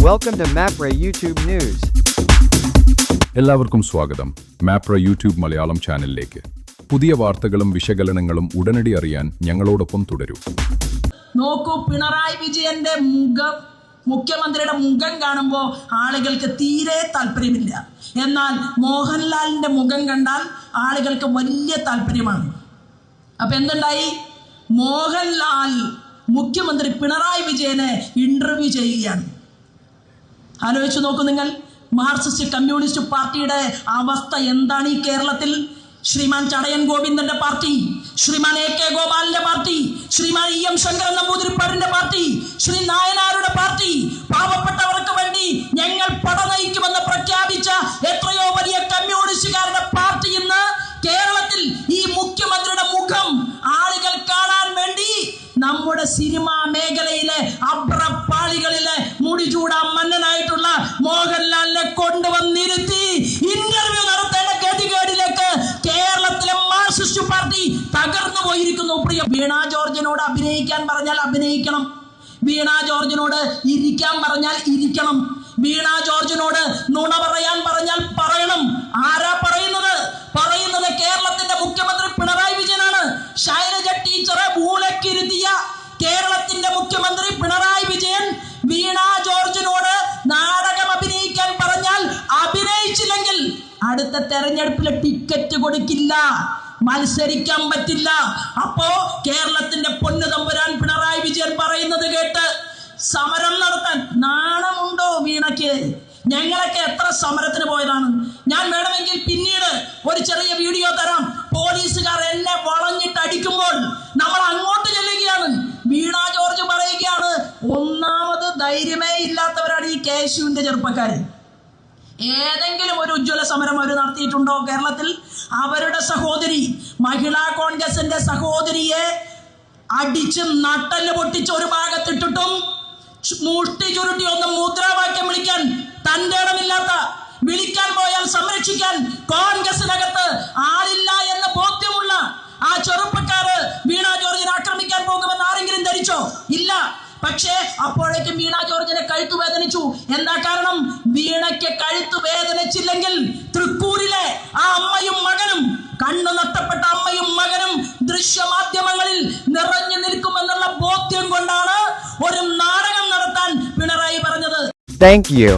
Welcome to MAPRA YouTube News. എല്ലാവർക്കും സ്വാഗതം Mapra YouTube Malayalam ചാനലിലേക്ക്. പുതിയ വാർത്തകളും വിശകലനങ്ങളും ഉടനടി അറിയാൻ ഞങ്ങളോടൊപ്പം തുടരൂ. നോക്കൂ, പിണറായി വിജയന്റെ മുഖ്യമന്ത്രിയുടെ മുഖം കാണുമ്പോൾ ആളുകൾക്ക് തീരെ താല്പര്യമില്ല. എന്നാൽ മോഹൻലാലിന്റെ മുഖം കണ്ടാൽ ആളുകൾക്ക് വലിയ താല്പര്യമാണ്. അപ്പൊ എന്തുണ്ടായി? മോഹൻലാൽ മുഖ്യമന്ത്രി പിണറായി വിജയനെ ഇന്റർവ്യൂ ചെയ്യുകയാണ്. ആലോചിച്ചു നോക്കൂ നിങ്ങൾ, മാർക്സിസ്റ്റ് കമ്മ്യൂണിസ്റ്റ് പാർട്ടിയുടെ അവസ്ഥ എന്താണ് ഈ കേരളത്തിൽ? ശ്രീമാൻ ചടയൻ ഗോവിന്ദന്റെ പാർട്ടി, ശ്രീമാൻ എ കെ ഗോപാലിന്റെ party, Shriman E M Sankaran നമ്പൂതിരിപ്പാടിന്റെ പാർട്ടി, ശ്രീ നായനാരുടെ പാർട്ടി, പാവപ്പെട്ടവർക്ക് വേണ്ടി ഞങ്ങൾ പട നയിക്കുമെന്ന് പ്രഖ്യാപിച്ച എത്രയോ വലിയ കമ്മ്യൂണിസ്റ്റുകാരുടെ പാർട്ടി ഇന്ന് കേരളത്തിൽ ഈ മുഖ്യമന്ത്രിയുടെ മുഖം ആളുകൾ കാണാൻ വേണ്ടി നമ്മുടെ സിനിമാ മേഖലയിലെ അബ്രപ്പാളികളിലെ മുടിചൂടാ മന്നനായിട്ടുള്ള മോഹൻലാലിനെ കൊണ്ടുവന്നിരുത്തി ഇന്റർവ്യൂ നടത്തേണ്ട ഗതികേടിലേക്ക് കേരളത്തിലെ മാർക്സിസ്റ്റ് പാർട്ടി തകർന്നു പോയിരിക്കുന്നു. പ്രിയ വീണ ജോർജിനോട് അഭിനയിക്കാൻ പറഞ്ഞാൽ അഭിനയിക്കണം, വീണ ജോർജിനോട് ഇരിക്കാൻ പറഞ്ഞാൽ ഇരിക്കണം, വീണ ജോർജിനോട് നുണ പറയാൻ പറഞ്ഞാൽ പറയണം. ആരാ പറയുന്നത്? കേരളത്തിന്റെ മുഖ്യമന്ത്രി പിണറായി വിജയനാണ്. ശൈലജ ടീച്ചറെ മൂലക്കിരുത്തിയ കേരളത്തിന്റെ മുഖ്യമന്ത്രി പിണറായി വിജയൻ വീണ ജോർജിനോട് നാടകം അഭിനയിക്കാൻ പറഞ്ഞാൽ അഭിനയിച്ചില്ലെങ്കിൽ അടുത്ത തെരഞ്ഞെടുപ്പിലെ ടിക്കറ്റ് കൊടുക്കില്ല, മത്സരിക്കാൻ പറ്റില്ല. അപ്പോ കേരളത്തിന്റെ പൊന്നു തമ്പുരാൻ പിണറായി വിജയൻ പറയുന്നത് കേട്ട് സമരം നടത്താൻ നാണമുണ്ടോ വീണയ്ക്ക്? ഞങ്ങളൊക്കെ എത്ര സമരത്തിന് പോയതാണ്. ഞാൻ വേണമെങ്കിൽ പിന്നീട് ഒരു ചെറിയ വീഡിയോ തരാം. പോലീസുകാർ എന്നെ വളഞ്ഞിട്ട് അടിക്കുമ്പോൾ നമ്മൾ അങ്ങോട്ട് ചെല്ലുകയാണ്. വീണ ജോർജ് പറയുകയാണ്, ഒന്നാമത് ധൈര്യമേ ഇല്ലാത്തവരാണ് ഈ കേശുവിന്റെ ചെറുപ്പക്കാര്. ഏതെങ്കിലും ഒരു ഉജ്ജ്വല സമരം അവർ നടത്തിയിട്ടുണ്ടോ കേരളത്തിൽ? അവരുടെ സഹോദരി, മഹിളാ കോൺഗ്രസിന്റെ സഹോദരിയെ അടിച്ച് നട്ടല് പൊട്ടിച്ച് ഒരു ഭാഗത്തിട്ടിട്ടും മുഷ്ടി ചുരുട്ടി ഒന്ന് മുദ്രാവാക്യം വിളിക്കാൻ തന്റെ ഇടമില്ലാത്ത, വിളിക്കാൻ പോയാൽ സംരക്ഷിക്കാൻ കോൺഗ്രസിനകത്ത് ആളില്ല എന്ന് ബോധ്യമുള്ള ആ ചെറുപ്പക്കാര് വീണ ജോർജിനെ ആക്രമിക്കാൻ പോകുമെന്ന് ആരെങ്കിലും ധരിച്ചോ? ഇല്ല. പക്ഷേ അപ്പോഴേക്കും വീണ ജോർജിനെ കഴുത്തു വേദനിച്ചു. എന്താ കാരണം? വീണയ്ക്ക് കഴുത്തു വേദനിച്ചില്ലെങ്കിൽ തൃക്കൂരിലെ ആ അമ്മയും മകനും, കണ്ണു നഷ്ടപ്പെട്ട അമ്മയും മകനും ദൃശ്യമാധ്യമങ്ങളിൽ നിറഞ്ഞു നിൽക്കുമെന്നുള്ള ബോധ്യം കൊണ്ടാണ് ഒരു നാടകം നടത്താൻ പിണറായി പറഞ്ഞത്. Thank you.